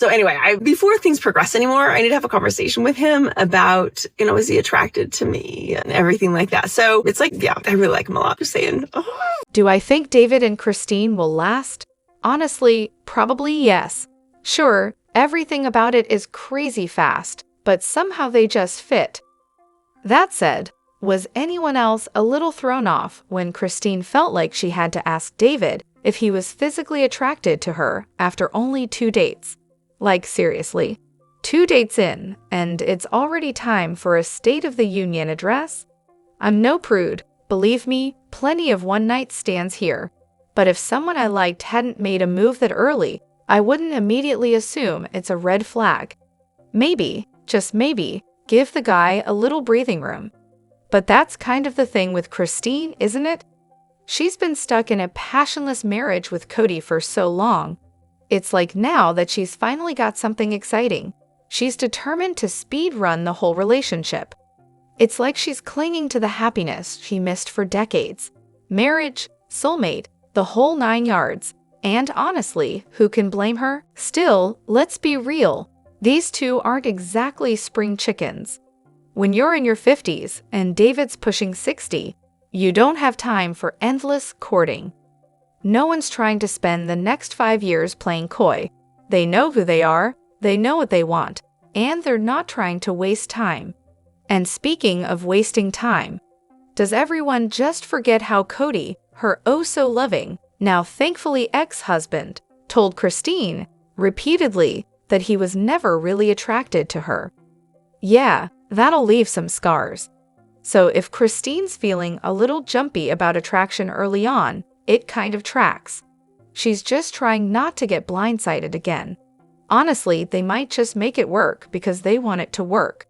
So anyway, before things progress anymore, I need to have a conversation with him about, is he attracted to me and everything like that. So it's like, yeah, I really like him a lot. Just saying. Oh. Do I think David and Christine will last? Honestly, probably yes. Sure, everything about it is crazy fast, but somehow they just fit. That said, was anyone else a little thrown off when Christine felt like she had to ask David if he was physically attracted to her after only 2 dates? Like, seriously, 2 dates in, and it's already time for a State of the Union address? I'm no prude, believe me, plenty of one-night stands here. But if someone I liked hadn't made a move that early, I wouldn't immediately assume it's a red flag. Maybe, just maybe, give the guy a little breathing room. But that's kind of the thing with Christine, isn't it? She's been stuck in a passionless marriage with Kody for so long. It's like now that she's finally got something exciting, she's determined to speed run the whole relationship. It's like she's clinging to the happiness she missed for decades. Marriage, soulmate, the whole 9 yards. And honestly, who can blame her? Still, let's be real. These two aren't exactly spring chickens. When you're in your 50s and David's pushing 60, you don't have time for endless courting. No one's trying to spend the next 5 years playing coy. They know who they are, they know what they want, and they're not trying to waste time. And speaking of wasting time, does everyone just forget how Kody, her oh-so-loving, now thankfully ex-husband, told Christine repeatedly that he was never really attracted to her? Yeah, that'll leave some scars. So if Christine's feeling a little jumpy about attraction early on, it kind of tracks. She's just trying not to get blindsided again. Honestly, they might just make it work because they want it to work.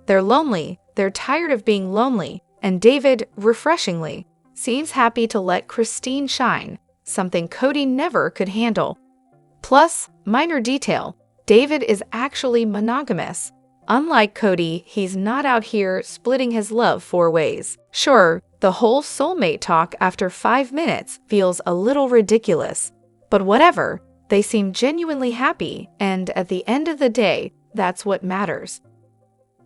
They're lonely, they're tired of being lonely, and David, refreshingly, seems happy to let Christine shine, something Kody never could handle. Plus, minor detail, David is actually monogamous. Unlike Kody, he's not out here splitting his love 4 ways. Sure, the whole soulmate talk after 5 minutes feels a little ridiculous. But whatever, they seem genuinely happy, and at the end of the day, that's what matters.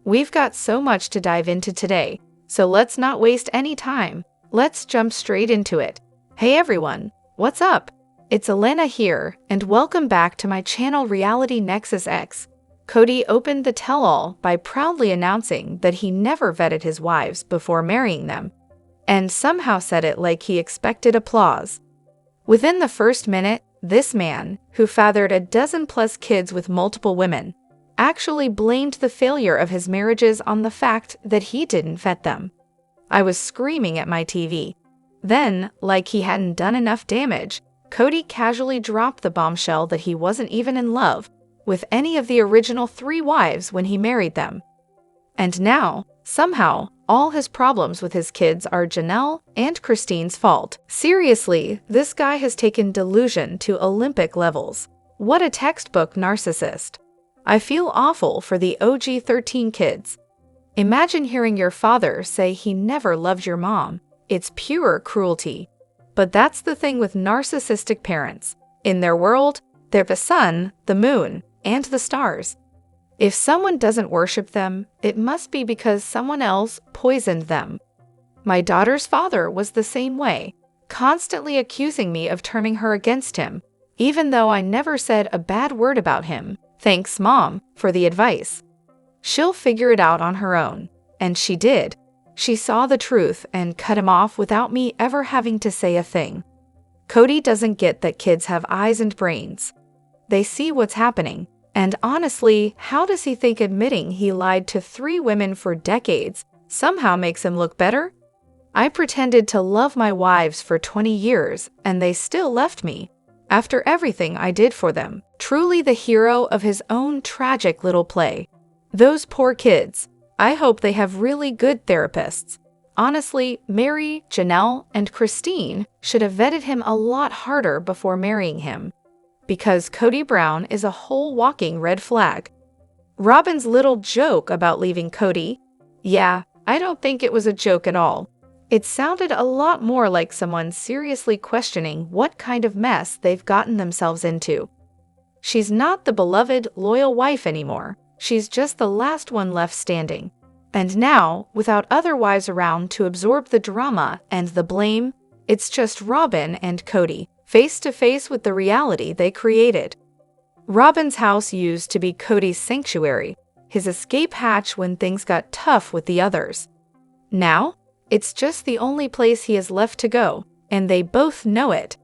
We've got so much to dive into today, so let's not waste any time. Let's jump straight into it. Hey everyone, what's up? It's Elena here, and welcome back to my channel Reality Nexus X. Kody opened the tell-all by proudly announcing that he never vetted his wives before marrying them, and somehow said it like he expected applause. Within the first minute, this man, who fathered a dozen-plus kids with multiple women, actually blamed the failure of his marriages on the fact that he didn't vet them. I was screaming at my TV. Then, like he hadn't done enough damage, Kody casually dropped the bombshell that he wasn't even in love with any of the original 3 wives when he married them. And now, somehow, all his problems with his kids are Janelle and Christine's fault. Seriously, this guy has taken delusion to Olympic levels. What a textbook narcissist. I feel awful for the OG 13 kids. Imagine hearing your father say he never loved your mom. It's pure cruelty. But that's the thing with narcissistic parents. In their world, they're the sun, the moon, and the stars. If someone doesn't worship them, it must be because someone else poisoned them. My daughter's father was the same way, constantly accusing me of turning her against him, even though I never said a bad word about him. Thanks, Mom, for the advice. She'll figure it out on her own. And she did. She saw the truth and cut him off without me ever having to say a thing. Kody doesn't get that kids have eyes and brains. They see what's happening. And honestly, how does he think admitting he lied to 3 women for decades somehow makes him look better? I pretended to love my wives for 20 years, and they still left me. After everything I did for them, truly the hero of his own tragic little play. Those poor kids. I hope they have really good therapists. Honestly, Meri, Janelle, and Christine should have vetted him a lot harder before marrying him. Because Kody Brown is a whole walking red flag. Robyn's little joke about leaving Kody? Yeah, I don't think it was a joke at all. It sounded a lot more like someone seriously questioning what kind of mess they've gotten themselves into. She's not the beloved, loyal wife anymore. She's just the last one left standing. And now, without other wives around to absorb the drama and the blame, it's just Robyn and Kody, face to face with the reality they created. Robyn's house used to be Kody's sanctuary, his escape hatch when things got tough with the others. Now, it's just the only place he has left to go, and they both know it.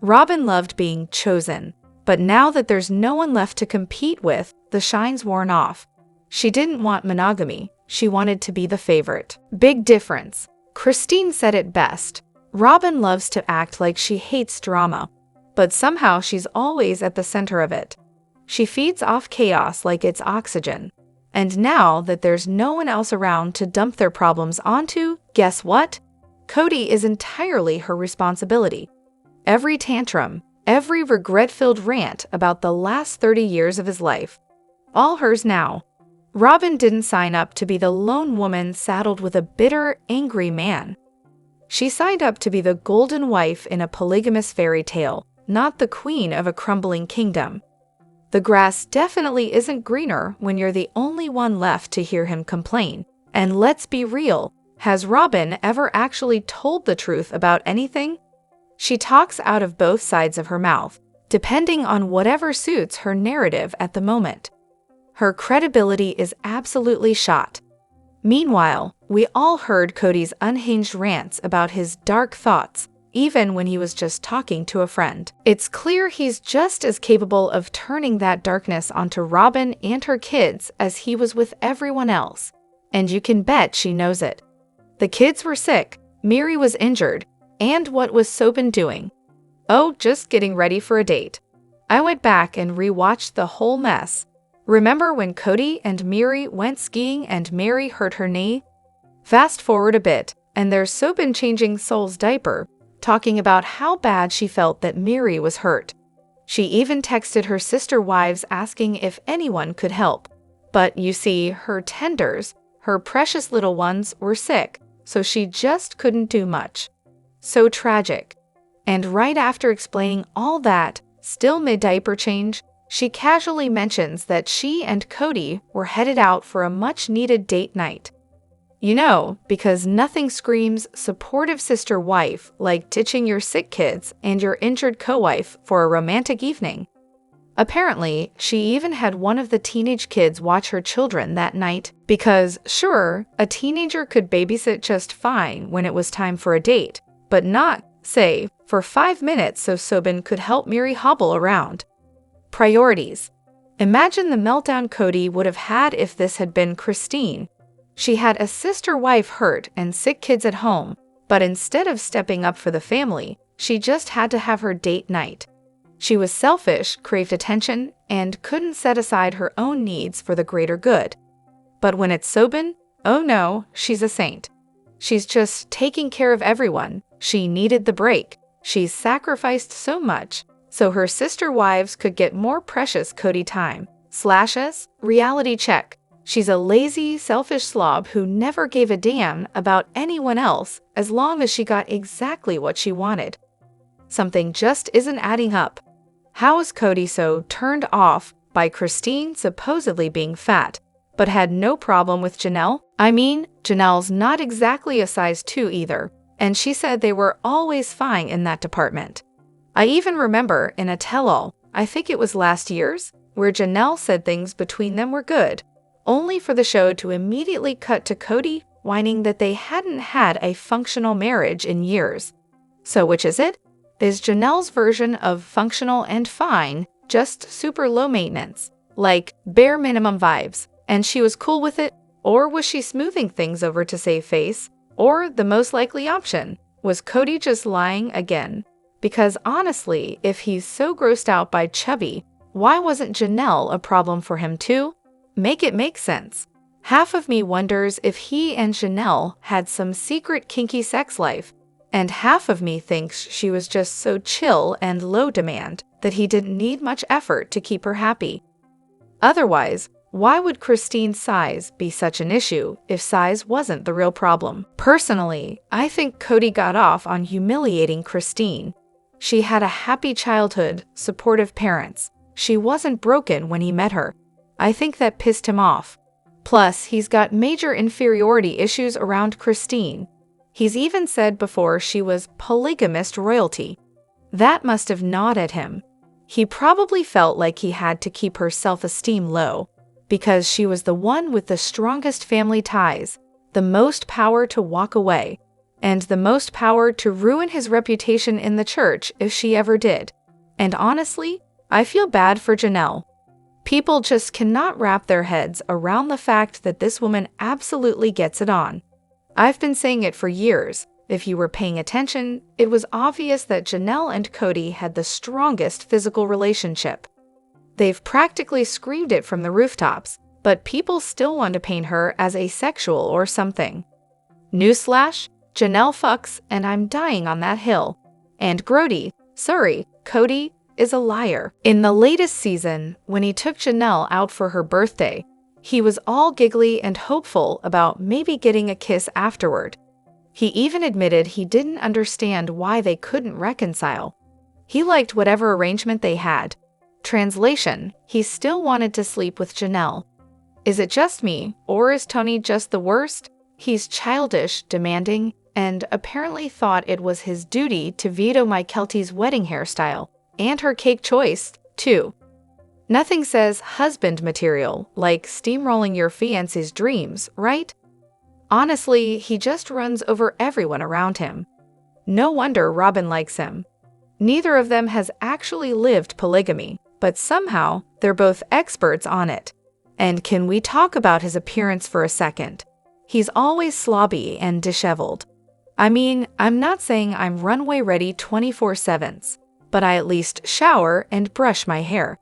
Robyn loved being chosen, but now that there's no one left to compete with, the shine's worn off. She didn't want monogamy, she wanted to be the favorite. Big difference. Christine said it best. Robyn loves to act like she hates drama, but somehow she's always at the center of it. She feeds off chaos like it's oxygen. And now that there's no one else around to dump their problems onto, guess what? Kody is entirely her responsibility. Every tantrum, every regret-filled rant about the last 30 years of his life, all hers now. Robyn didn't sign up to be the lone woman saddled with a bitter, angry man. She signed up to be the golden wife in a polygamous fairy tale, not the queen of a crumbling kingdom. The grass definitely isn't greener when you're the only one left to hear him complain. And let's be real, has Robyn ever actually told the truth about anything? She talks out of both sides of her mouth, depending on whatever suits her narrative at the moment. Her credibility is absolutely shot. Meanwhile, we all heard Kody's unhinged rants about his dark thoughts, even when he was just talking to a friend. It's clear he's just as capable of turning that darkness onto Robyn and her kids as he was with everyone else. And you can bet she knows it. The kids were sick, Meri was injured, and what was Robyn doing? Oh, just getting ready for a date. I went back and rewatched the whole mess. Remember when Kody and Meri went skiing and Meri hurt her knee? Fast forward a bit, and there's Robyn changing Sol's diaper, talking about how bad she felt that Meri was hurt. She even texted her sister wives asking if anyone could help. But you see, her tenders, her precious little ones, were sick, so she just couldn't do much. So tragic. And right after explaining all that, still mid-diaper change, she casually mentions that she and Kody were headed out for a much-needed date night. You know, because nothing screams supportive sister wife like ditching your sick kids and your injured co-wife for a romantic evening. Apparently, she even had one of the teenage kids watch her children that night because, sure, a teenager could babysit just fine when it was time for a date, but not, say, for 5 minutes so Robyn could help Meri hobble around. Priorities. Imagine the meltdown Kody would have had if this had been Christine. She had a sister wife hurt and sick kids at home, but instead of stepping up for the family, she just had to have her date night. She was selfish, craved attention, and couldn't set aside her own needs for the greater good. But when it's Robyn, oh no, she's a saint. She's just taking care of everyone. She needed the break. She's sacrificed so much, so her sister wives could get more precious Kody time. /s, reality check. She's a lazy, selfish slob who never gave a damn about anyone else as long as she got exactly what she wanted. Something just isn't adding up. How is Kody so turned off by Christine supposedly being fat, but had no problem with Janelle? I mean, Janelle's not exactly a size 2 either, and she said they were always fine in that department. I even remember in a tell-all, I think it was last year's, where Janelle said things between them were good, only for the show to immediately cut to Kody whining that they hadn't had a functional marriage in years. So which is it? Is Janelle's version of functional and fine just super low maintenance, like bare minimum vibes, and she was cool with it? Or was she smoothing things over to save face? Or the most likely option, was Kody just lying again? Because honestly, if he's so grossed out by Chubby, why wasn't Janelle a problem for him too? Make it make sense. Half of me wonders if he and Janelle had some secret kinky sex life, and half of me thinks she was just so chill and low demand that he didn't need much effort to keep her happy. Otherwise, why would Christine's size be such an issue if size wasn't the real problem? Personally, I think Kody got off on humiliating Christine. She had a happy childhood, supportive parents. she wasn't broken when he met her. I think that pissed him off. Plus, he's got major inferiority issues around Christine. He's even said before she was polygamist royalty. That must have gnawed at him. He probably felt like he had to keep her self-esteem low, because she was the one with the strongest family ties, the most power to walk away, and the most power to ruin his reputation in the church if she ever did. And honestly, I feel bad for Janelle. People just cannot wrap their heads around the fact that this woman absolutely gets it on. I've been saying it for years. If you were paying attention, it was obvious that Janelle and Kody had the strongest physical relationship. They've practically screamed it from the rooftops, but people still want to paint her as asexual or something. Newsflash, Janelle fucks, and I'm dying on that hill. And Kody is a liar. In the latest season, when he took Janelle out for her birthday, he was all giggly and hopeful about maybe getting a kiss afterward. He even admitted he didn't understand why they couldn't reconcile. He liked whatever arrangement they had. Translation, he still wanted to sleep with Janelle. Is it just me, or is Tony just the worst? He's childish, demanding, and apparently thought it was his duty to veto Mykelti's wedding hairstyle, and her cake choice, too. Nothing says husband material like steamrolling your fiancé's dreams, right? Honestly, he just runs over everyone around him. No wonder Robyn likes him. Neither of them has actually lived polygamy, but somehow they're both experts on it. And can we talk about his appearance for a second? He's always slobby and disheveled. I mean, I'm not saying I'm runway ready 24/7, but I at least shower and brush my hair.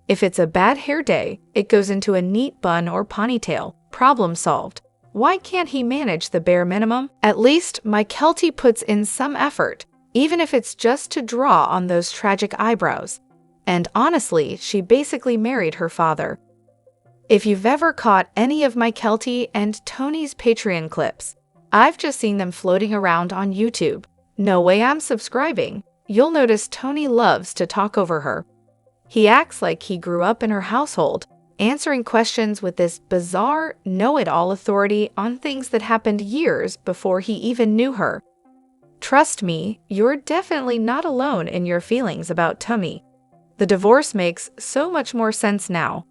If it's a bad hair day, it goes into a neat bun or ponytail. Problem solved. Why can't he manage the bare minimum? At least Mykelti puts in some effort, even if it's just to draw on those tragic eyebrows. And honestly, she basically married her father. If you've ever caught any of Mykelti and Tony's Patreon clips, I've just seen them floating around on YouTube. No way I'm subscribing. You'll notice Tony loves to talk over her. He acts like he grew up in her household, answering questions with this bizarre, know-it-all authority on things that happened years before he even knew her. Trust me, you're definitely not alone in your feelings about Tommy. The divorce makes so much more sense now.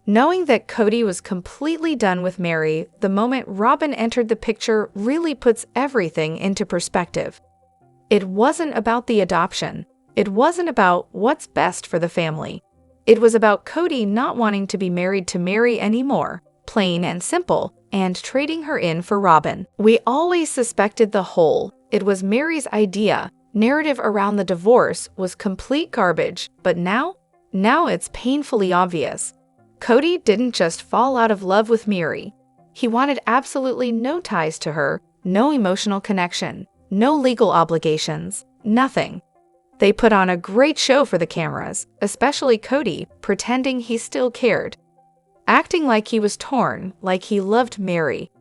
Knowing that Kody was completely done with Meri the moment Robyn entered the picture really puts everything into perspective. It wasn't about the adoption. It wasn't about what's best for the family. It was about Kody not wanting to be married to Meri anymore, plain and simple, and trading her in for Robyn. We always suspected it was Meri's idea. Narrative around the divorce was complete garbage, but now it's painfully obvious. Kody didn't just fall out of love with Meri. He wanted absolutely no ties to her, no emotional connection, no legal obligations, nothing. They put on a great show for the cameras, especially Kody, pretending he still cared. Acting like he was torn, like he loved Meri.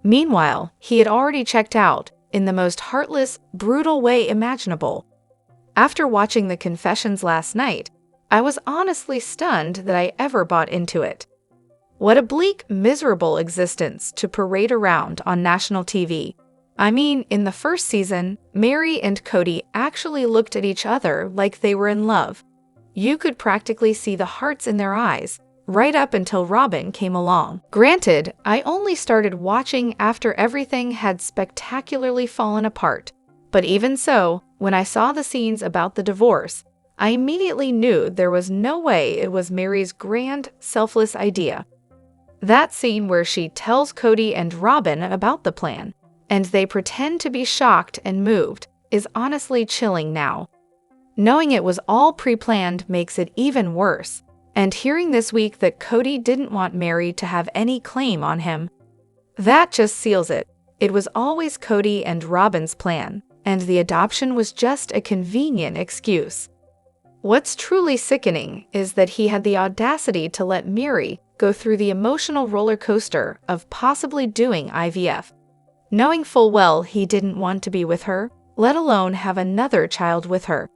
Meanwhile, he had already checked out, in the most heartless, brutal way imaginable. After watching the confessions last night, I was honestly stunned that I ever bought into it. What a bleak, miserable existence to parade around on national TV. I mean, in the first season, Meri and Kody actually looked at each other like they were in love. You could practically see the hearts in their eyes, right up until Robyn came along. Granted, I only started watching after everything had spectacularly fallen apart. But even so, when I saw the scenes about the divorce, I immediately knew there was no way it was Meri's grand, selfless idea. That scene where she tells Kody and Robyn about the plan, and they pretend to be shocked and moved, is honestly chilling now. Knowing it was all pre-planned makes it even worse, and hearing this week that Kody didn't want Meri to have any claim on him, that just seals it. It was always Kody and Robyn's plan, and the adoption was just a convenient excuse. What's truly sickening is that he had the audacity to let Meri go through the emotional roller coaster of possibly doing IVF. Knowing full well he didn't want to be with her, let alone have another child with her.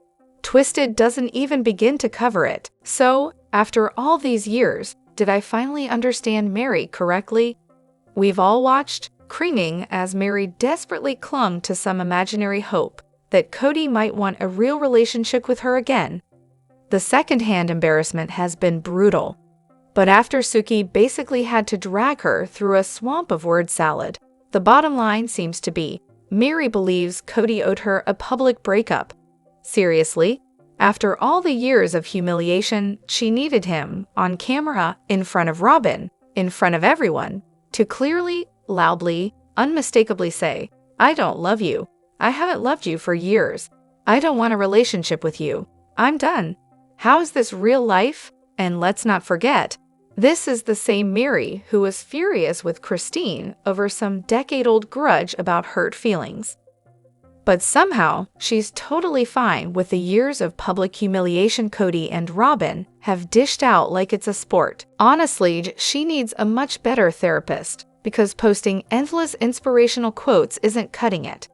Twisted doesn't even begin to cover it. So, after all these years, did I finally understand Meri correctly? We've all watched, creaming as Meri desperately clung to some imaginary hope that Kody might want a real relationship with her again. The second-hand embarrassment has been brutal. But after Suki basically had to drag her through a swamp of word salad, the bottom line seems to be, Meri believes Kody owed her a public breakup. Seriously? After all the years of humiliation, she needed him, on camera, in front of Robyn, in front of everyone, to clearly, loudly, unmistakably say, "I don't love you. I haven't loved you for years. I don't want a relationship with you. I'm done." How is this real life? And let's not forget, this is the same Meri who was furious with Christine over some decade-old grudge about hurt feelings. But somehow, she's totally fine with the years of public humiliation Kody and Robyn have dished out like it's a sport. Honestly, she needs a much better therapist, because posting endless inspirational quotes isn't cutting it.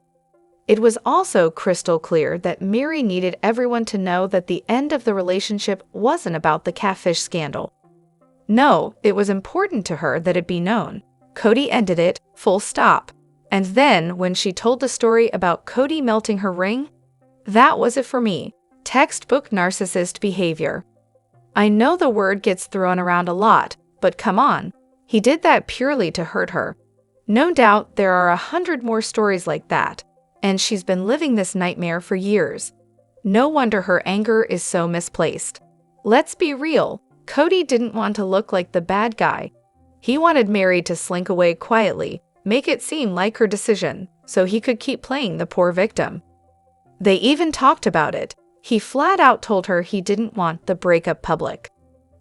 It was also crystal clear that Meri needed everyone to know that the end of the relationship wasn't about the catfish scandal. No, it was important to her that it be known. Kody ended it, full stop. And then, when she told the story about Kody melting her ring, that was it for me. Textbook narcissist behavior. I know the word gets thrown around a lot, but come on. He did that purely to hurt her. No doubt there are 100 more stories like that. And she's been living this nightmare for years. No wonder her anger is so misplaced. Let's be real, Kody didn't want to look like the bad guy. He wanted Meri to slink away quietly, make it seem like her decision, so he could keep playing the poor victim. They even talked about it. He flat out told her he didn't want the breakup public.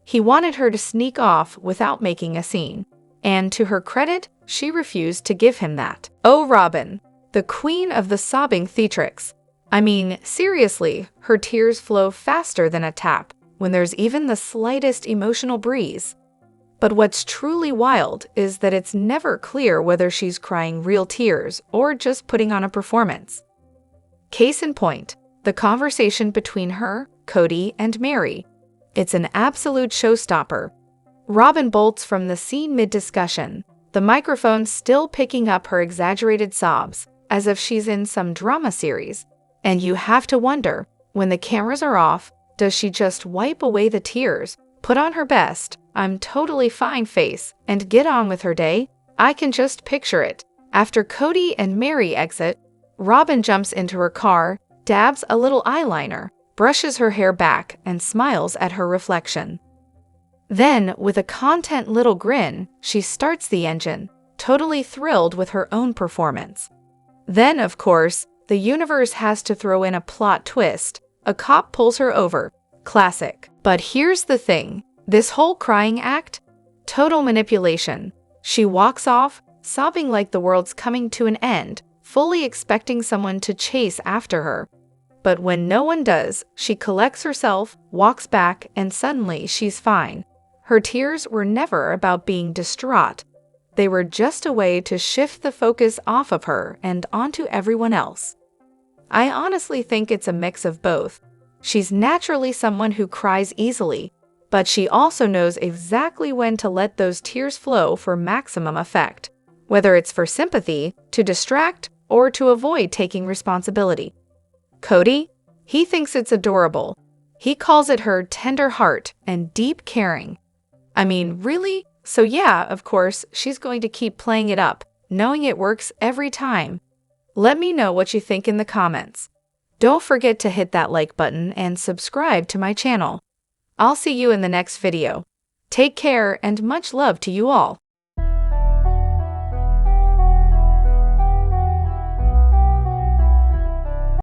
He wanted her to sneak off without making a scene. And to her credit, she refused to give him that. Oh, Robyn, the queen of the sobbing theatrics. I mean, seriously, her tears flow faster than a tap when there's even the slightest emotional breeze. But what's truly wild is that it's never clear whether she's crying real tears or just putting on a performance. Case in point, the conversation between her, Kody, and Meri. It's an absolute showstopper. Robyn bolts from the scene mid-discussion, the microphone still picking up her exaggerated sobs, as if she's in some drama series. And you have to wonder, when the cameras are off, does she just wipe away the tears, put on her best, "I'm totally fine" face, and get on with her day? I can just picture it. After Kody and Meri exit, Robyn jumps into her car, dabs a little eyeliner, brushes her hair back, and smiles at her reflection. Then, with a content little grin, she starts the engine, totally thrilled with her own performance. Then, of course, the universe has to throw in a plot twist. A cop pulls her over. Classic. But here's the thing. This whole crying act? Total manipulation. She walks off, sobbing like the world's coming to an end, fully expecting someone to chase after her. But when no one does, she collects herself, walks back, and suddenly she's fine. Her tears were never about being distraught. They were just a way to shift the focus off of her and onto everyone else. I honestly think it's a mix of both. She's naturally someone who cries easily, but she also knows exactly when to let those tears flow for maximum effect, whether it's for sympathy, to distract, or to avoid taking responsibility. Kody? He thinks it's adorable. He calls it her tender heart and deep caring. I mean, really? So yeah, of course, she's going to keep playing it up, knowing it works every time. Let me know what you think in the comments. Don't forget to hit that like button and subscribe to my channel. I'll see you in the next video. Take care and much love to you all.